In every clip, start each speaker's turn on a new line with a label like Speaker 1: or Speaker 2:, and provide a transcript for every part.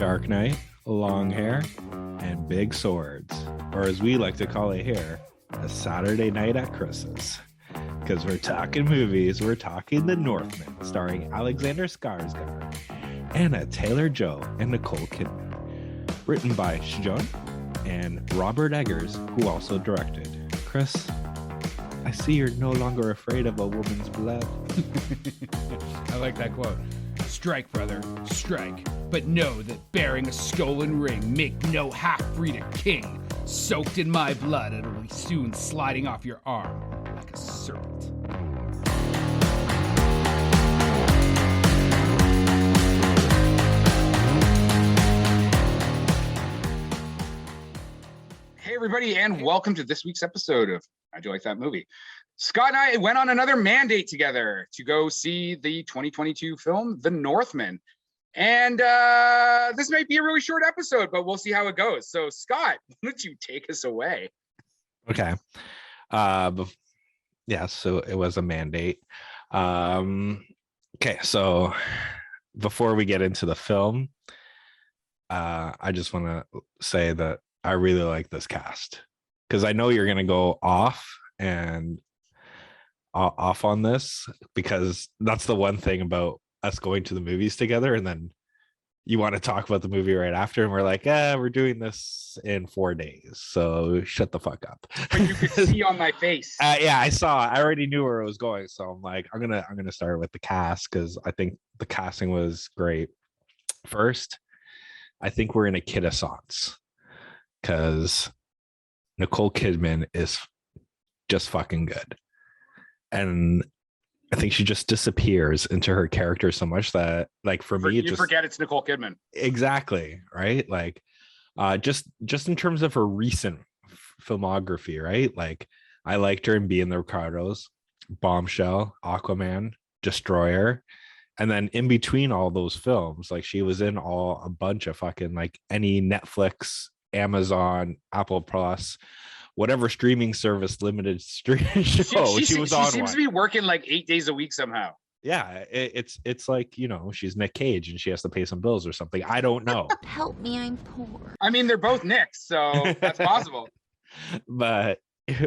Speaker 1: dark night, long hair, and big swords. Or as we like to call it here, a Saturday night at Chris's. Because we're talking movies, we're talking The Northman, starring Alexander Skarsgård, Anna Taylor-Joy, and Nicole Kidman. Written by Sjön and Robert Eggers, who also directed. Chris, I see you're no longer afraid of a woman's blood.
Speaker 2: I like that quote. Strike, brother, strike. But know that bearing a stolen ring make no half-breed a king. Soaked in my blood, it'll be soon sliding off your arm like a serpent.
Speaker 3: Hey, everybody, and welcome to this week's episode of How'd You Like That Movie? Scott and I went on another mandate together to go see the 2022 film, The Northman. And this might be a really short episode, but we'll see how it goes. So, Scott, why don't you take us away?
Speaker 1: Okay. Yeah, so it was a mandate. Okay, so before we get into the film, I just want to say that I really like this cast, because I know you're going to go off on this, because that's the one thing about us going to the movies together, and then you want to talk about the movie right after, and we're like, we're doing this in 4 days, so shut the fuck up.
Speaker 3: But you could see on my face.
Speaker 1: Yeah, I already knew where it was going, so I'm like, I'm gonna start with the cast, because I think the casting was great. First, I think we're in a kidissance, because Nicole Kidman is just fucking good, and I think she just disappears into her character so much that, like, for me,
Speaker 3: you forget it's Nicole Kidman.
Speaker 1: Exactly, right? Like, just in terms of her recent filmography, right? Like, I liked her in Being the Ricardos, Bombshell, Aquaman, Destroyer, and then in between all those films, like, she was in a bunch of fucking, like, any Netflix, Amazon, Apple Plus, whatever streaming service, limited streaming show she was on. She
Speaker 3: seems to be working like 8 days a week somehow.
Speaker 1: Yeah, it's like, you know, she's Nick Cage and she has to pay some bills or something. I don't know.
Speaker 4: Help me, I'm poor.
Speaker 3: I mean, they're both Nicks, so that's possible.
Speaker 1: But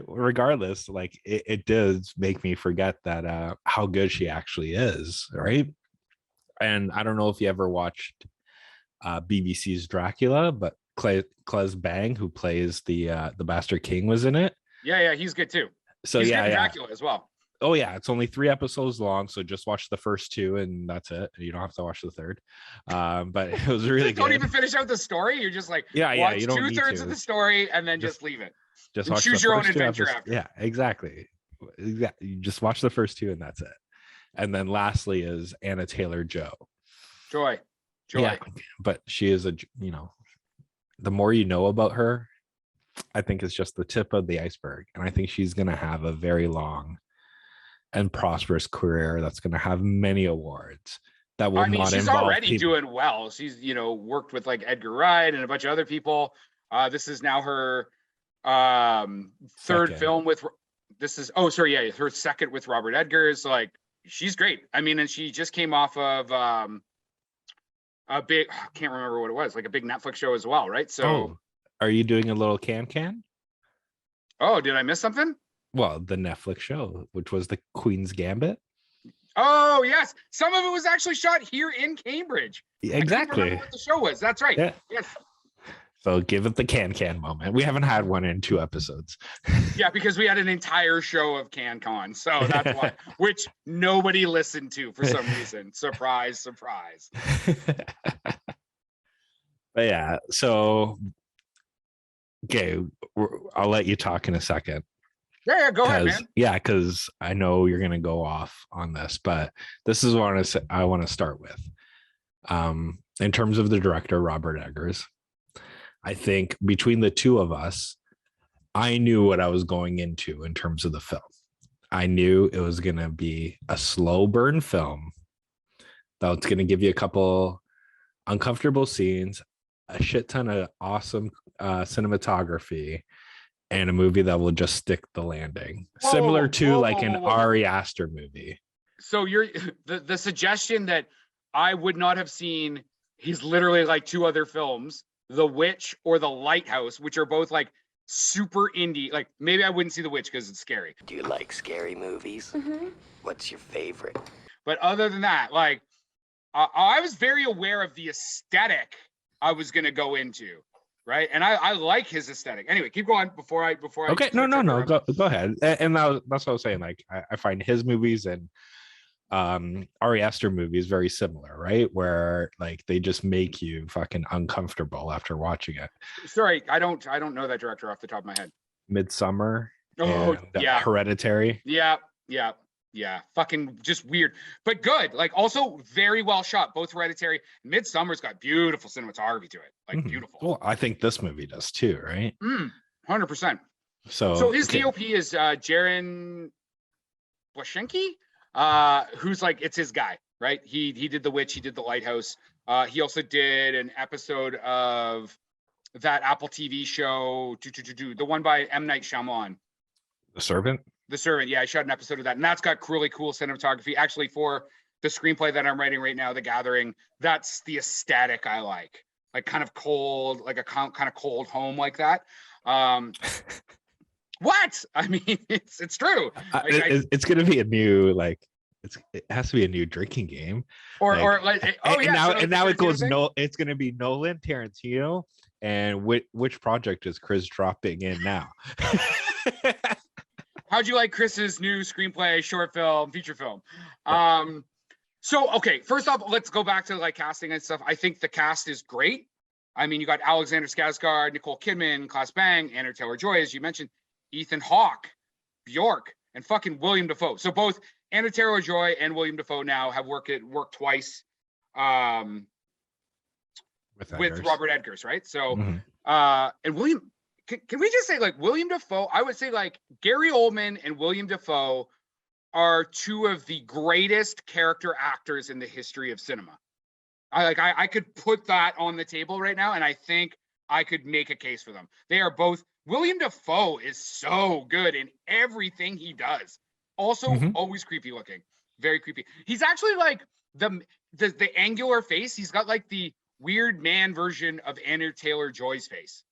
Speaker 1: regardless, like, it does make me forget that how good she actually is, right? And I don't know if you ever watched BBC's Dracula, but Claes Bang, who plays the Bastard King, was in it.
Speaker 3: Yeah, he's good too.
Speaker 1: So
Speaker 3: he's
Speaker 1: yeah,
Speaker 3: Dracula as well.
Speaker 1: Oh yeah, it's only 3 episodes long, so just watch the first 2 and that's it. You don't have to watch the third. But it was really good.
Speaker 3: Don't even finish out the story. You're just like, watch you don't 2/3 of the story and then just leave it.
Speaker 1: Just
Speaker 3: and choose your own adventure after.
Speaker 1: Yeah, exactly. You just watch the first 2 and that's it. And then lastly is Anna Taylor-Joy.
Speaker 3: Joy.
Speaker 1: Yeah, but she is the more you know about her, I think it's just the tip of the iceberg. And I think she's going to have a very long and prosperous career that's going to have many awards that will not
Speaker 3: she's
Speaker 1: involve
Speaker 3: already
Speaker 1: people.
Speaker 3: doing well. She's, worked with like Edgar Wright and a bunch of other people. This is now her third film with, her second with Robert Eggers. Like, she's great. I mean, and she just came off of a big, I can't remember what it was, like a big Netflix show as well, right? So
Speaker 1: are you doing a little can?
Speaker 3: Oh, did I miss something?
Speaker 1: Well, the Netflix show, which was the Queen's Gambit.
Speaker 3: Oh yes, some of it was actually shot here in Cambridge.
Speaker 1: Exactly.
Speaker 3: I can't remember what the show was. That's right.
Speaker 1: Yeah.
Speaker 3: Yes.
Speaker 1: So give it the can moment. We haven't had one in 2 episodes.
Speaker 3: Yeah, because we had an entire show of CanCon, so that's why, which nobody listened to for some reason. Surprise, surprise.
Speaker 1: But yeah, so okay, I'll let you talk in a second.
Speaker 3: Yeah, go ahead, man.
Speaker 1: Yeah, because I know you're gonna go off on this, but this is what I want to start with. In terms of the director, Robert Eggers, I think between the 2 of us, I knew what I was going into in terms of the film. I knew it was going to be a slow burn film that's going to give you a couple uncomfortable scenes, a shit ton of awesome cinematography, and a movie that will just stick the landing. Similar to an Ari Aster movie.
Speaker 3: So you're the suggestion that I would not have seen he's literally like two other films, The Witch or The Lighthouse, which are both like super indie. Like maybe I wouldn't see The Witch because it's scary.
Speaker 5: Do you like scary movies? What's your favorite?
Speaker 3: But other than that, like I was very aware of the aesthetic I was going to go into, right? And I like his aesthetic. Anyway, keep going before I
Speaker 1: Okay, no, go ahead. And that's what I was saying. Like I find his movies and Ari Aster movies very similar, right? Where like they just make you fucking uncomfortable after watching it.
Speaker 3: Sorry, I don't know that director off the top of my head.
Speaker 1: Midsummer.
Speaker 3: Oh,
Speaker 1: and,
Speaker 3: yeah.
Speaker 1: Hereditary.
Speaker 3: Yeah, fucking just weird, but good. Like also very well shot. Both Hereditary, Midsummer's got beautiful cinematography to it, like beautiful.
Speaker 1: Well, I think this movie does too, right?
Speaker 3: 100%.
Speaker 1: So
Speaker 3: his DOP is Jaron Blashenki, who's like it's his guy, right? He did The Witch, he did The Lighthouse. He also did an episode of that Apple TV show, the one by M. Night Shyamalan.
Speaker 1: The Servant.
Speaker 3: The Servant, yeah, I shot an episode of that, and that's got really cool cinematography. Actually, for the screenplay that I'm writing right now, The Gathering, that's the aesthetic I like kind of cold, like a kind of cold home like that. What? I mean, it's true.
Speaker 1: It's gonna be a new it has to be a new drinking game. Now it goes it's gonna be Nolan, Tarantino, and which project is Chris dropping in now?
Speaker 3: How'd you like Chris's new screenplay, short film, feature film? So, okay, first off, let's go back to like casting and stuff. I think the cast is great. I mean, you got Alexander Skarsgård, Nicole Kidman, Claes Bang, Anya Taylor-Joy, as you mentioned, Ethan Hawke, Bjork, and fucking William Dafoe. So both Anya Taylor-Joy and William Dafoe now have worked twice with Robert Eggers, right? So, and William. Can we just say like William Dafoe? I would say like Gary Oldman and William Dafoe are two of the greatest character actors in the history of cinema. I could put that on the table right now, and I think I could make a case for them. They are both. William Dafoe is so good in everything he does. Also, always creepy looking, very creepy. He's actually like the angular face. He's got like the weird man version of Anya Taylor-Joy's face.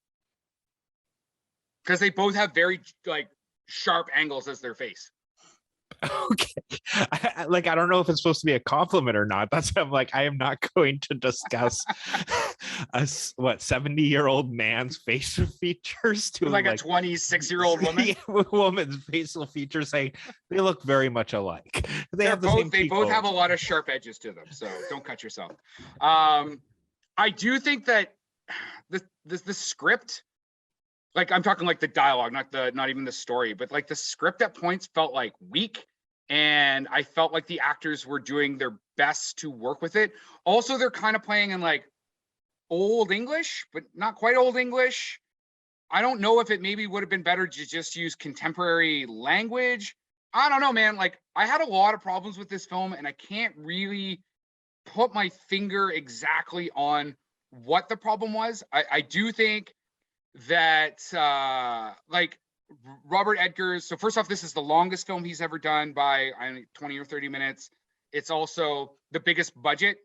Speaker 3: Because they both have very like sharp angles as their face.
Speaker 1: Okay. I don't know if it's supposed to be a compliment or not. That's why I'm like, I am not going to discuss a 70-year-old man's facial features to
Speaker 3: like a 26-year-old woman.
Speaker 1: Woman's facial features saying they look very much alike. They
Speaker 3: both have a lot of sharp edges to them, so don't cut yourself. I do think that the script, like I'm talking like the dialogue, not even the story, but like the script at points felt like weak, and I felt like the actors were doing their best to work with it. Also, they're kind of playing in like old English, but not quite old English. I don't know if it maybe would have been better to just use contemporary language. I don't know, man. Like I had a lot of problems with this film, and I can't really put my finger exactly on what the problem was. I do think that like Robert Eggers, so first off, this is the longest film he's ever done by 20 or 30 minutes. It's also the biggest budget.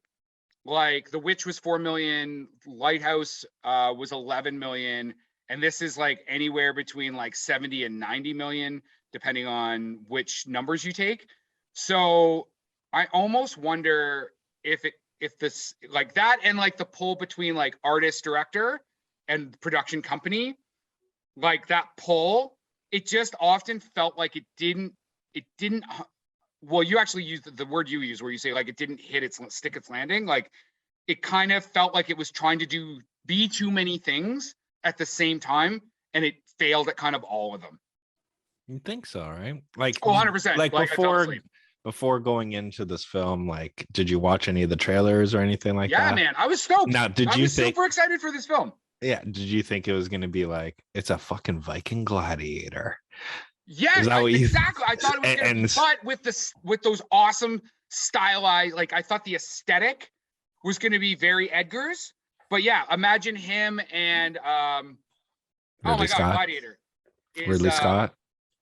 Speaker 3: Like The Witch was 4 million, Lighthouse was 11 million, and this is like anywhere between like 70 and 90 million depending on which numbers you take. So I almost wonder if this like that, and like the pull between like artist director and production company, like that pull, it just often felt like it didn't, well, you actually used the word you use where you say like it didn't stick its landing. Like it kind of felt like it was trying to be too many things at the same time, and it failed at kind of all of them.
Speaker 1: You think so, right? Like
Speaker 3: 100%.
Speaker 1: Like before going into this film, like did you watch any of the trailers or anything like that?
Speaker 3: Yeah, man, I was stoked.
Speaker 1: Now,
Speaker 3: I was super excited for this film.
Speaker 1: Yeah, did you think it was going to be like it's a fucking Viking gladiator?
Speaker 3: Yes, exactly. I thought it was going to be, but with those awesome stylized, like I thought the aesthetic was going to be very Eggers. But yeah, imagine him and
Speaker 1: Ridley Scott.
Speaker 3: Gladiator.
Speaker 1: Ridley Scott.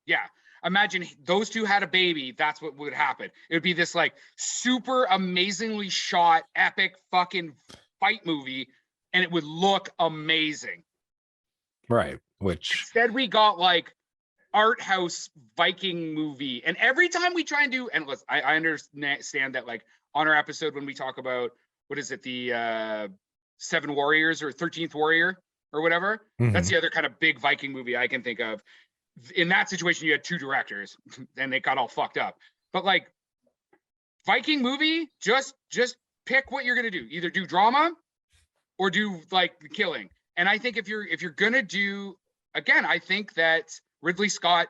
Speaker 3: Yeah. Imagine those two had a baby. That's what would happen. It would be this like super amazingly shot, epic fucking fight movie and it would look amazing.
Speaker 1: Right. Which
Speaker 3: instead we got like art house Viking movie. And every time we try and do, and listen, I understand that like on our episode when we talk about what is it, the 7 Warriors or 13th Warrior or whatever, that's the other kind of big Viking movie I can think of. In that situation, you had 2 directors and they got all fucked up. But like Viking movie, just pick what you're gonna do. Either do drama or do like the killing. And I think if you're gonna do, again, I think that Ridley Scott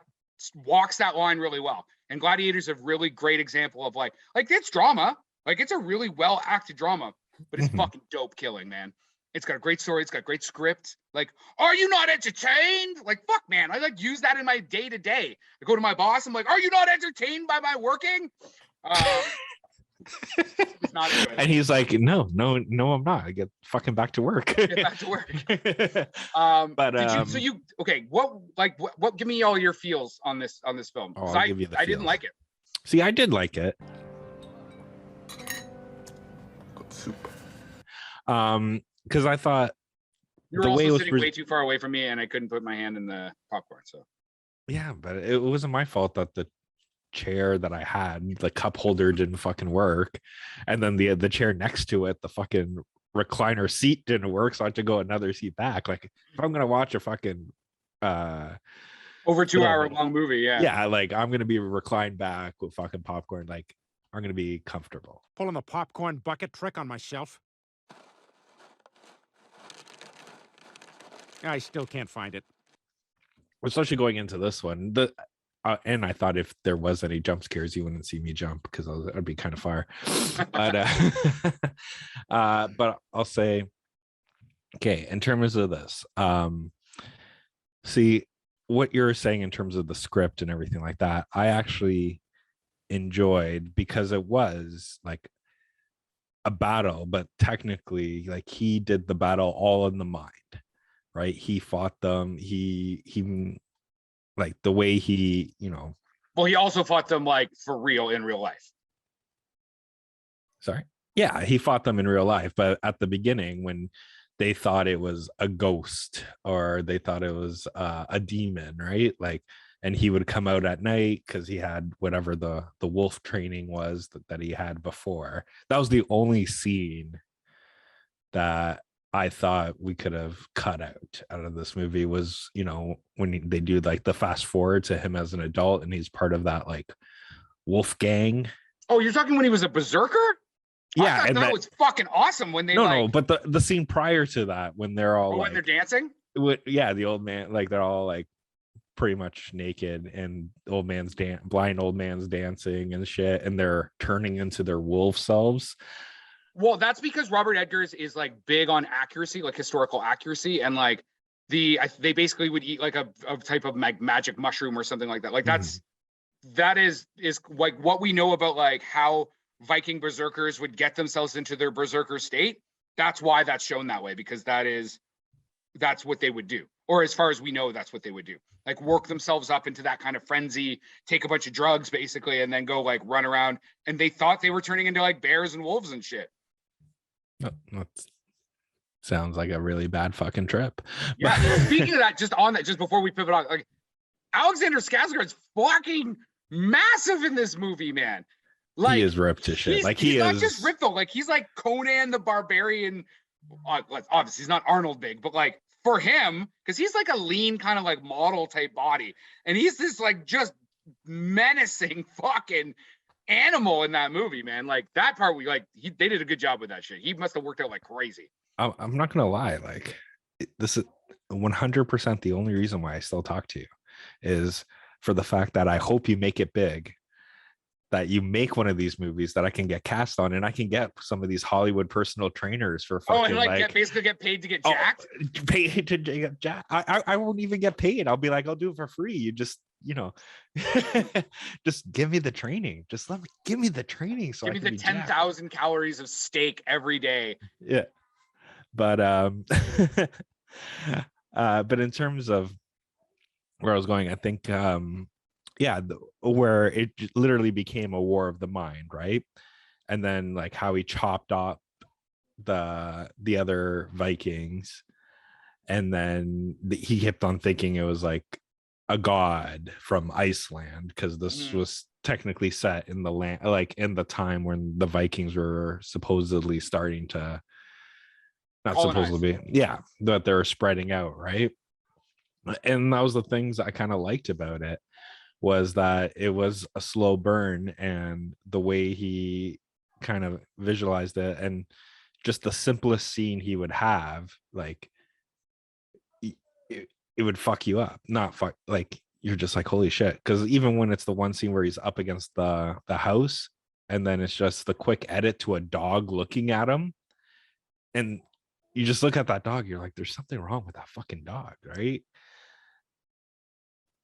Speaker 3: walks that line really well. And Gladiator's a really great example of like it's drama. Like it's a really well acted drama, but it's fucking dope killing, man. It's got a great story. It's got a great script. Like, are you not entertained? Like, fuck, man. I like use that in my day to day. I go to my boss. I'm like, are you not entertained by my working? He's not
Speaker 1: and he's like, no, I'm not. I get fucking back to work.
Speaker 3: Get back to work. Okay? What? Give me all your feels on this film. I didn't like it.
Speaker 1: See, I did like it.
Speaker 5: Super.
Speaker 1: Because I thought
Speaker 3: you were also sitting way too far away from me, and I couldn't put my hand in the popcorn. So
Speaker 1: yeah, but it wasn't my fault that the chair that I had, the cup holder didn't fucking work, and then the chair next to it, the fucking recliner seat didn't work, so I had to go another seat back. Like if I'm gonna watch a fucking
Speaker 3: over 2 hour long movie,
Speaker 1: yeah, like I'm gonna be reclined back with fucking popcorn. Like I'm gonna be comfortable.
Speaker 6: Pulling the popcorn bucket trick on myself. I still can't find it.
Speaker 1: Especially going into this one, and I thought if there was any jump scares, you wouldn't see me jump because I'd be kind of far. But I'll say, okay, in terms of this, see what you're saying in terms of the script and everything like that, I actually enjoyed because it was like a battle, but technically, like he did the battle all in the mind. Right, he fought them. He like the way he,
Speaker 3: well, he also fought them like for real in real life.
Speaker 1: Sorry, yeah, he fought them in real life, but at the beginning when they thought it was a ghost or they thought it was a demon, right? Like, and he would come out at night because he had whatever the wolf training was that he had before. That was the only scene that I thought we could have cut out of this movie was, when they do like the fast forward to him as an adult and he's part of that like wolf gang.
Speaker 3: Oh, you're talking when he was a berserker?
Speaker 1: Yeah,
Speaker 3: and that was fucking awesome when they
Speaker 1: no, but the scene prior to that when they're all
Speaker 3: when they're dancing.
Speaker 1: The old man, like they're all like pretty much naked and blind old man's dancing and shit, and they're turning into their wolf selves.
Speaker 3: Well, that's because Robert Eggers is like big on accuracy, like historical accuracy, and like they basically would eat like a type of magic mushroom or something like that. Like that is like what we know about like how Viking berserkers would get themselves into their berserker state. That's why that's shown that way, because that's what they would do. Or as far as we know, that's what they would do. Like work themselves up into that kind of frenzy, take a bunch of drugs basically, and then go like run around. And they thought they were turning into like bears and wolves and shit.
Speaker 1: That sounds like a really bad fucking trip.
Speaker 3: Yeah. Speaking of that, just before we pivot on, like Alexander Skarsgård's fucking massive in this movie, man. Like
Speaker 1: he is ripped to shit. Like he's
Speaker 3: not just ripped though. Like he's like Conan the Barbarian. Obviously, he's not Arnold big, but like for him, because he's like a lean kind of like model type body, and he's this like just menacing fucking animal in that movie, man. Like that part, they did a good job with that shit. He must have worked out like crazy.
Speaker 1: I'm not gonna lie, like this is 100% the only reason why I still talk to you is for the fact that I hope you make it big, that you make one of these movies that I can get cast on, and I can get some of these Hollywood personal trainers for fucking
Speaker 3: basically get paid to get jacked.
Speaker 1: Paid to get jacked. I won't even get paid. I'll be like, I'll do it for free. You just just give me the training. Just give me the training. So
Speaker 3: give me the 10,000 calories of steak every day.
Speaker 1: Yeah, but but in terms of where I was going, I think where it literally became a war of the mind, right? And then like how he chopped up the other Vikings, and then he kept on thinking it was like a god from Iceland, because this was technically set in the land, like in the time when the Vikings were supposedly starting to, not
Speaker 3: Colonize.
Speaker 1: supposedly be, yeah, that they're spreading out, right? And that was the things I kind of liked about it, was that it was a slow burn, and the way he kind of visualized it, and just the simplest scene he would have, like it would fuck you up, not fuck, like you're just like, holy shit. Because even when it's the one scene where he's up against the house, and then it's just the quick edit to a dog looking at him, and you just look at that dog, you're like, there's something wrong with that fucking dog, right?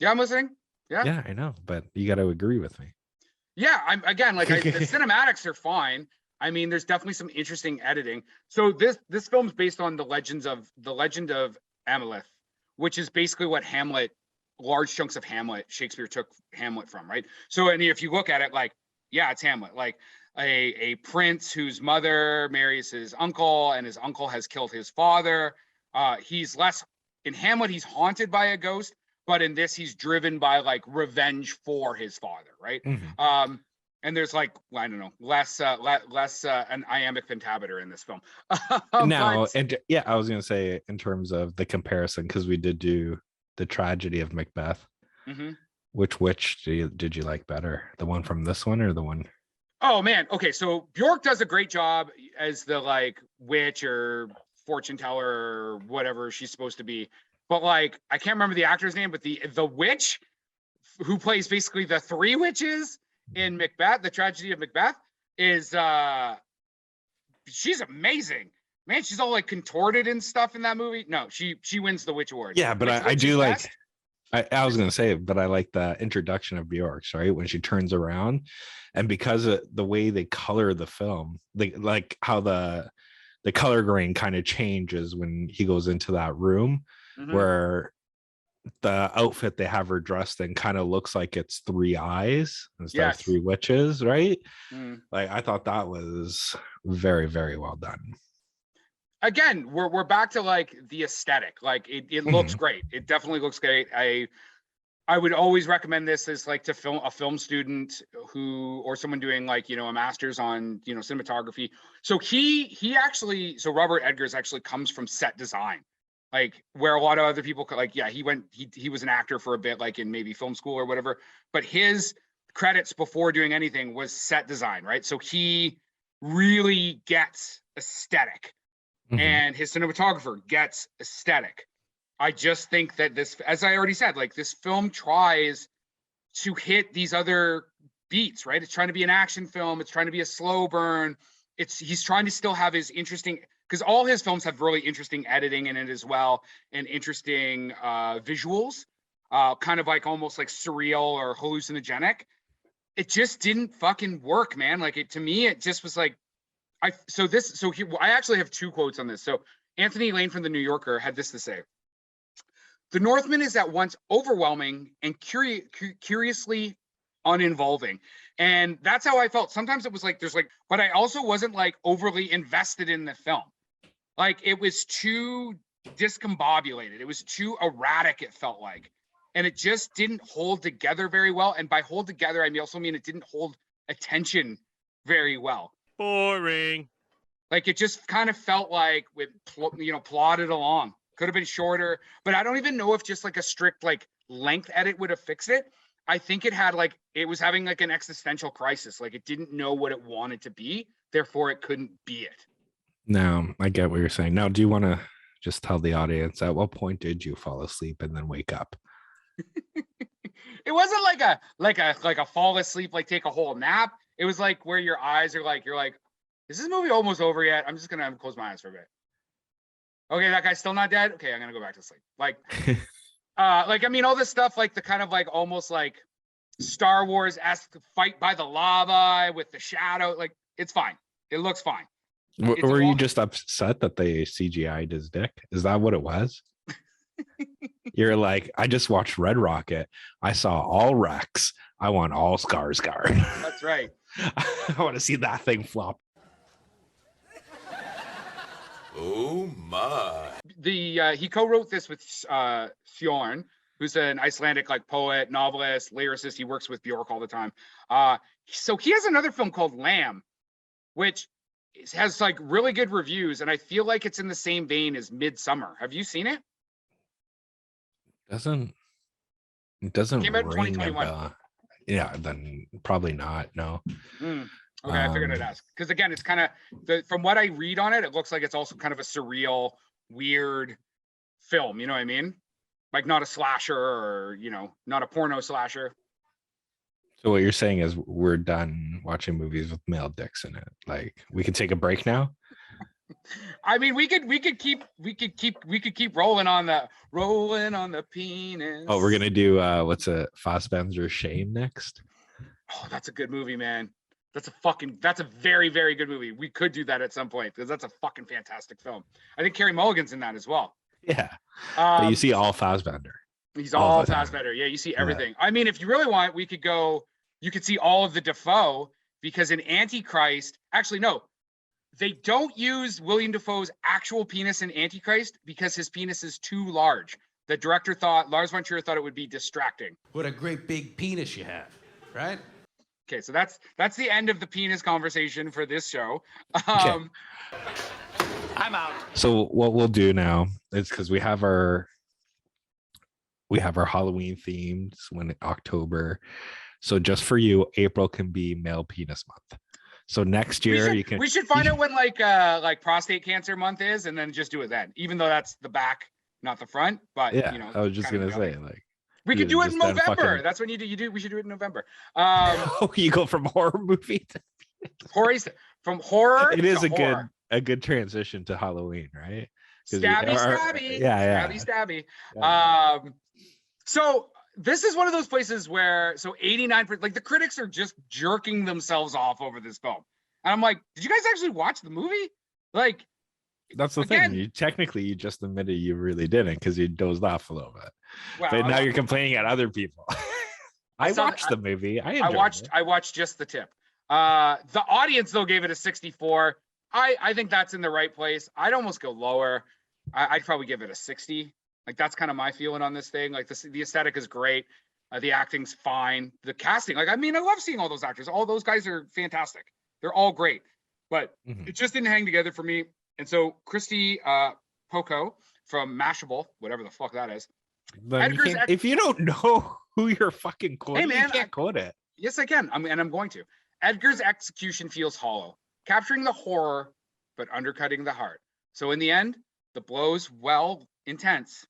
Speaker 3: Yeah, I'm listening.
Speaker 1: Yeah, I know, but you got to agree with me.
Speaker 3: Yeah, I'm again, like the cinematics are fine. I mean, there's definitely some interesting editing. So this film's based on the legend of Amalith, which is basically what Hamlet, large chunks of Hamlet, Shakespeare took Hamlet from, right? So, and if you look at it, like, yeah, it's Hamlet, like a prince whose mother marries his uncle, and his uncle has killed his father. He's less in Hamlet, he's haunted by a ghost, but in this, he's driven by like revenge for his father, right? And there's like, I don't know, less an iambic pentameter in this film.
Speaker 1: Now, and yeah, I was gonna say in terms of the comparison, because we did do the tragedy of Macbeth. Which did you like better, the one from this one or the one?
Speaker 3: Oh man, okay, so Bjork does a great job as the like witch or fortune teller or whatever she's supposed to be, but like I can't remember the actor's name, but the witch who plays basically the three witches in Macbeth, the tragedy of Macbeth, is she's amazing, man. She's all like contorted and stuff in that movie. No, she wins the witch award.
Speaker 1: Yeah, but I do like, I was gonna say, but I like the introduction of Bjork's, right, when she turns around, and because of the way they color the film, they like how the color grade kind of changes when he goes into that room, where the outfit they have her dressed in kind of looks like it's three eyes instead of three witches, right? Like I thought that was very, very well done.
Speaker 3: Again, we're back to like the aesthetic. Like it looks great. It definitely looks great. I would always recommend this as like to a film student who, or someone doing like, you know, a master's on, you know, cinematography. So so Robert Eggers actually comes from set design, like where a lot of other people could, like, yeah, he was an actor for a bit, like in maybe film school or whatever, but his credits before doing anything was set design, right? So he really gets aesthetic. And his cinematographer gets aesthetic. I just think that this, as I already said, like this film tries to hit these other beats, right? It's trying to be an action film. It's trying to be a slow burn. He's trying to still have his interesting, because all his films have really interesting editing in it as well, and interesting visuals, kind of like almost like surreal or hallucinogenic. It just didn't fucking work, man. Like to me, it just was like, I actually have two quotes on this. So Anthony Lane from the New Yorker had this to say: "The Northman is at once overwhelming and curiously uninvolving." And that's how I felt. Sometimes it was like, but I also wasn't like overly invested in the film. Like it was too discombobulated. It was too erratic, it felt like. And it just didn't hold together very well. And by hold together, I also mean it didn't hold attention very well.
Speaker 6: Boring.
Speaker 3: Like it just kind of felt like plodded along. Could have been shorter, but I don't even know if just like a strict like length edit would have fixed it. I think it was having like an existential crisis. Like it didn't know what it wanted to be, therefore it couldn't be it.
Speaker 1: No, I get what you're saying. Now, do you want to just tell the audience at what point did you fall asleep and then wake up?
Speaker 3: It wasn't like a fall asleep, like take a whole nap. It was like where your eyes are like, you're like, is this movie almost over yet? I'm just gonna close my eyes for a bit. Okay, that guy's still not dead. Okay, I'm gonna go back to sleep. Like, I mean, all this stuff, like the kind of like almost like Star Wars-esque fight by the lava with the shadow. Like, it's fine. It looks fine.
Speaker 1: Were you just upset that they CGI'd his dick? Is that what it was? You're like, I just watched Red Rocket. I saw all Rex. I want all Skarsgård.
Speaker 3: That's right.
Speaker 1: I want to see that thing flop.
Speaker 7: Oh my.
Speaker 3: He co-wrote this with Fjorn, who's an Icelandic like poet, novelist, lyricist. He works with Bjork all the time. So he has another film called Lamb, which has like really good reviews, and I feel like it's in the same vein as Midsummer. Have you seen it?
Speaker 1: It doesn't
Speaker 3: Came out in
Speaker 1: ring a
Speaker 3: 2021.
Speaker 1: bell. Yeah, then probably not. No.
Speaker 3: Okay, I figured I'd ask because again, it's kind of from what I read on it, it looks like it's also kind of a surreal, weird film. You know what I mean? Like not a slasher or not a porno slasher.
Speaker 1: So what you're saying is we're done watching movies with male dicks in it. Like we can take a break now.
Speaker 3: I mean, we could keep rolling on the penis.
Speaker 1: Oh, we're gonna do what's a Fassbender Shane next?
Speaker 3: Oh, that's a good movie, man. That's a very, very good movie. We could do that at some point because that's a fucking fantastic film. I think Carey Mulligan's in that as well.
Speaker 1: Yeah. But you see all Fassbender.
Speaker 3: He's all Fassbender. Yeah, you see everything. Yeah. I mean, if you really want, you could see all of the Dafoe because in Antichrist, actually, no, they don't use William Dafoe's actual penis in Antichrist because his penis is too large. The director Lars von Trier thought it would be distracting.
Speaker 8: What a great big penis you have, right?
Speaker 3: Okay, so that's the end of the penis conversation for this show.
Speaker 1: Okay.
Speaker 8: I'm out.
Speaker 1: So what we'll do now is because we have our Halloween themes when October. So just for you, April can be male penis month. So next year we
Speaker 3: should find out when like prostate cancer month is, and then just do it then. Even though that's the back, not the front. But
Speaker 1: yeah, I was just gonna say like.
Speaker 3: We could do it in November. That's when you do. We should do it in November.
Speaker 1: You go from horror movie to
Speaker 3: from horror.
Speaker 1: It is
Speaker 3: horror.
Speaker 1: a good transition to Halloween, right?
Speaker 3: Stabby.
Speaker 1: Yeah.
Speaker 3: Stabby. Yeah. So this is one of those places where 89%, like the critics are just jerking themselves off over this film, and I'm like, did you guys actually watch the movie? Like,
Speaker 1: that's the thing. You just admitted you really didn't because you dozed off a little bit.
Speaker 3: Well,
Speaker 1: but now you're complaining at other people. I watched the movie. I watched just the tip. The audience though gave it a 64. I think that's in the right place. I'd almost go lower. I'd probably give it a 60. Like that's kind of my feeling on this thing. Like the aesthetic is great. The acting's fine. The casting, like I mean, I love seeing all those actors. All those guys are fantastic. They're all great. But it just didn't hang together for me. And so Christy Poco from Mashable, whatever the fuck that is. If you don't know who you're fucking quoting, you can't quote it.
Speaker 3: Yes, I can. I'm going to. Edgar's execution feels hollow, capturing the horror, but undercutting the heart. So in the end, the blows, while intense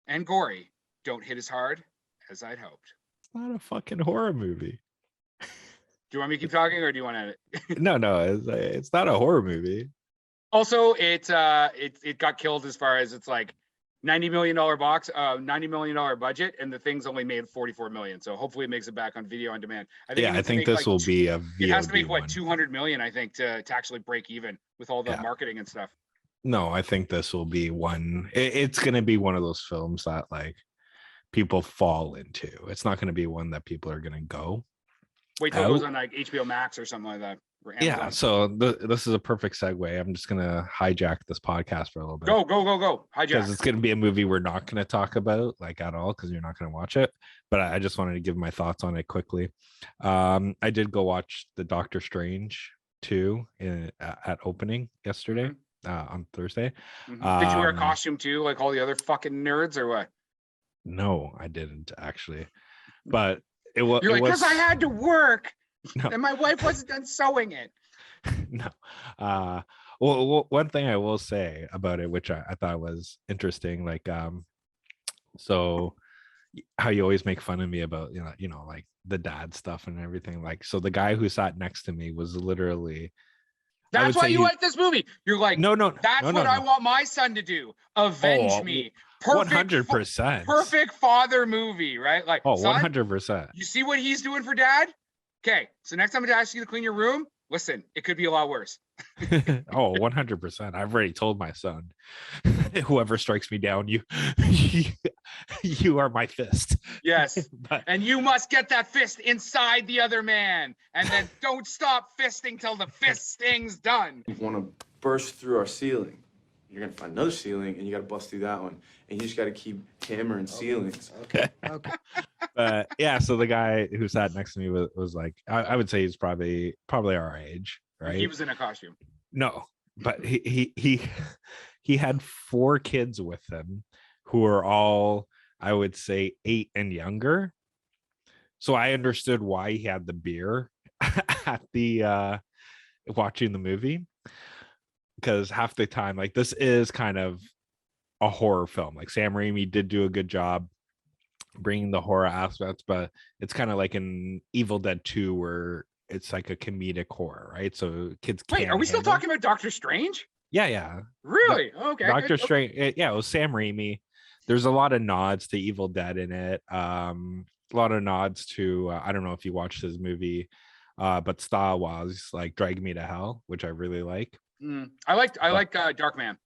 Speaker 3: and gory, don't hit as hard as I'd hoped.
Speaker 1: It's not a fucking horror movie.
Speaker 3: Do you want me to keep talking or do you want to end it?
Speaker 1: No, it's not a horror movie.
Speaker 3: Also, it got killed as far as it's like $90 million $90 million budget, and the thing's only made 44 million. So hopefully it makes it back on video on demand.
Speaker 1: I think this will be a VOD.
Speaker 3: It has to make 200 million, I think, to actually break even with all the marketing and stuff.
Speaker 1: No, I think this will be one. It's going to be one of those films that like people fall into. It's not going to be one that people are going to go.
Speaker 3: Wait till it goes on like HBO Max or something like that.
Speaker 1: Yeah, so this is a perfect segue. I'm just gonna hijack this podcast for a little bit.
Speaker 3: Go hijack,
Speaker 1: because it's gonna be a movie we're not gonna talk about like at all because you're not gonna watch it. But I just wanted to give my thoughts on it quickly. I did go watch the Doctor Strange 2 at opening yesterday on Thursday.
Speaker 3: Did you wear a costume too, like all the other fucking nerds, or what?
Speaker 1: No, I didn't actually. But it was.
Speaker 3: You're like, because I had to work. No. And my wife wasn't done sewing it.
Speaker 1: No. Well, one thing I will say about it, which I thought was interesting, like so how you always make fun of me about like the dad stuff and everything. Like, so the guy who sat next to me was literally.
Speaker 3: That's why you like this movie. You're like, no. That's what I want my son to do. Avenge me. Perfect,
Speaker 1: 100%.
Speaker 3: Perfect father movie, right? Like,
Speaker 1: 100%.
Speaker 3: You see what he's doing for dad? Okay, so next time I ask you to clean your room, listen, it could be a lot worse.
Speaker 1: 100%. I've already told my son, whoever strikes me down, you are my fist.
Speaker 3: Yes, and you must get that fist inside the other man, and then don't stop fisting till the fist sting's done.
Speaker 9: You want to burst through our ceiling.
Speaker 7: you're gonna find another ceiling, and you gotta bust through that one, and you just gotta keep hammering ceilings.
Speaker 9: Okay.
Speaker 1: But yeah, so the guy who sat next to me was like, I would say he's probably our age, right?
Speaker 3: He was in a costume.
Speaker 1: No, but he had 4 kids with him who are all, I would say, 8 and younger. So I understood why he had the beer at the watching the movie, because half the time, like, this is kind of a horror film. Like, Sam Raimi did do a good job bringing the horror aspects, but it's kind of like an Evil Dead 2 where it's like a comedic horror, right? So kids can't.
Speaker 3: Wait, are we still talking about Doctor Strange?
Speaker 1: Yeah.
Speaker 3: Really? Okay.
Speaker 1: Doctor Strange. Yeah, it was Sam Raimi. There's a lot of nods to Evil Dead in it. A lot of nods to I don't know if you watched his movie, but Star Wars, like Drag Me to Hell, which I really like.
Speaker 3: I like Dark Man.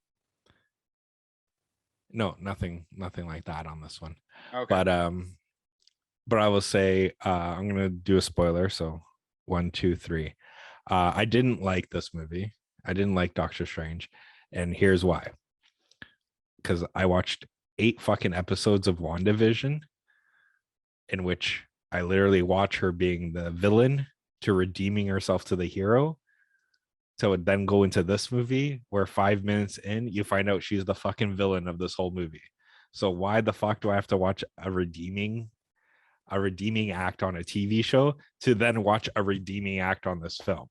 Speaker 1: No, nothing like that on this one.
Speaker 3: Okay.
Speaker 1: But I will say I'm gonna do a spoiler. So 1, 2, 3. I didn't like this movie. I didn't like Doctor Strange, and here's why. Because I watched 8 fucking episodes of WandaVision, in which I literally watch her being the villain to redeeming herself to the hero. So it then go into this movie where 5 minutes in, you find out she's the fucking villain of this whole movie. So why the fuck do I have to watch a redeeming act on a TV show to then watch a redeeming act on this film?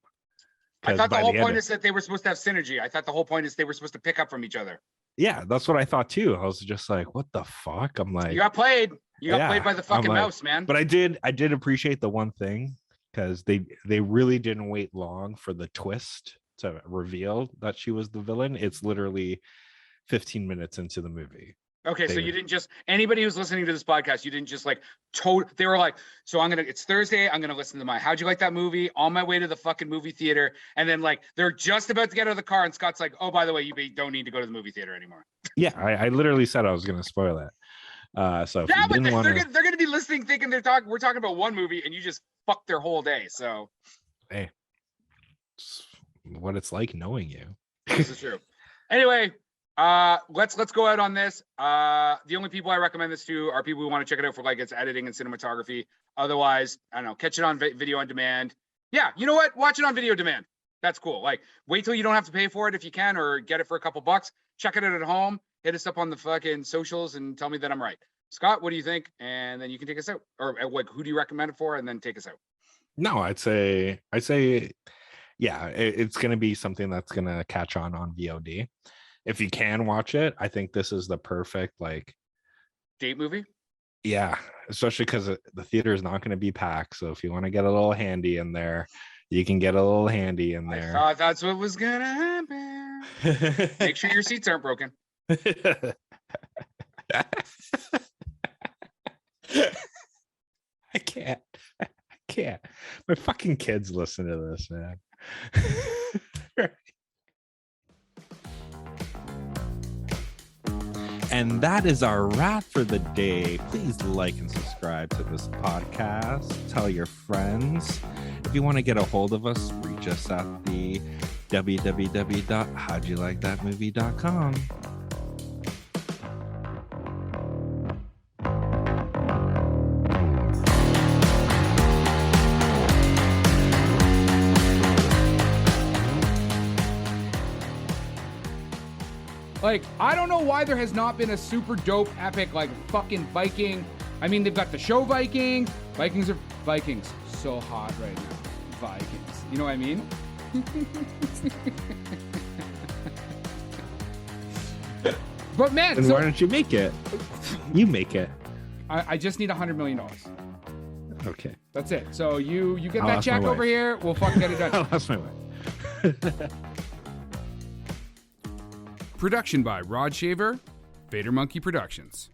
Speaker 3: I thought the whole point is that they were supposed to have synergy. I thought the whole point is they were supposed to pick up from each other.
Speaker 1: Yeah, that's what I thought too. I was just like, what the fuck? I'm like,
Speaker 3: you got played. You got played by the fucking mouse, man.
Speaker 1: But I did appreciate the one thing, because they really didn't wait long for the twist to reveal that she was the villain. It's literally 15 minutes into the movie.
Speaker 3: Okay, so you didn't just, anybody who's listening to this podcast, you didn't just like they were like, so it's Thursday, I'm gonna listen to how'd you like that movie, on my way to the fucking movie theater, and then like they're just about to get out of the car and Scott's like, oh, by the way, you don't need to go to the movie theater anymore.
Speaker 1: Yeah, I literally said I was gonna spoil it. So if
Speaker 3: yeah, but they're gonna be listening thinking we're talking about one movie and you just fucked their whole day. So
Speaker 1: hey, it's what it's like knowing you.
Speaker 3: This is true. Anyway, let's go out on this. The only people I recommend this to are people who want to check it out for like its editing and cinematography. Otherwise, I don't know, catch it on video on demand. Yeah, you know what? Watch it on video demand. That's cool. Like, wait till you don't have to pay for it if you can, or get it for a couple bucks. Check it out at home. Hit us up on the fucking socials and tell me that I'm right. Scott, what do you think? And then you can take us out. Or like, who do you recommend it for? And then take us out.
Speaker 1: No, I'd say, yeah, it's gonna be something that's gonna catch on VOD. If you can watch it, I think this is the perfect like
Speaker 3: date movie.
Speaker 1: Yeah, especially because the theater is not going to be packed. So if you want to get a little handy in there, you can get a little handy in there.
Speaker 3: I thought that's what was gonna happen. Make sure your seats aren't broken.
Speaker 1: I can't. My fucking kids listen to this, man. And that is our wrap for the day. Please like and subscribe to this podcast. Tell your friends. If you want to get a hold of us, reach us at the www.howdyoulikethatmovie.com.
Speaker 2: Like, I don't know why there has not been a super dope epic like fucking Viking. I mean, they've got the show Vikings. Vikings are Vikings. So hot right now. Vikings. You know what I mean? But man,
Speaker 1: and why don't you make it? You make it.
Speaker 2: I just need $100 million.
Speaker 1: Okay.
Speaker 2: That's it. So you get that check over here. We'll fucking get it done.
Speaker 1: I lost my way.
Speaker 2: Production by Rod Shaver, Vader Monkey Productions.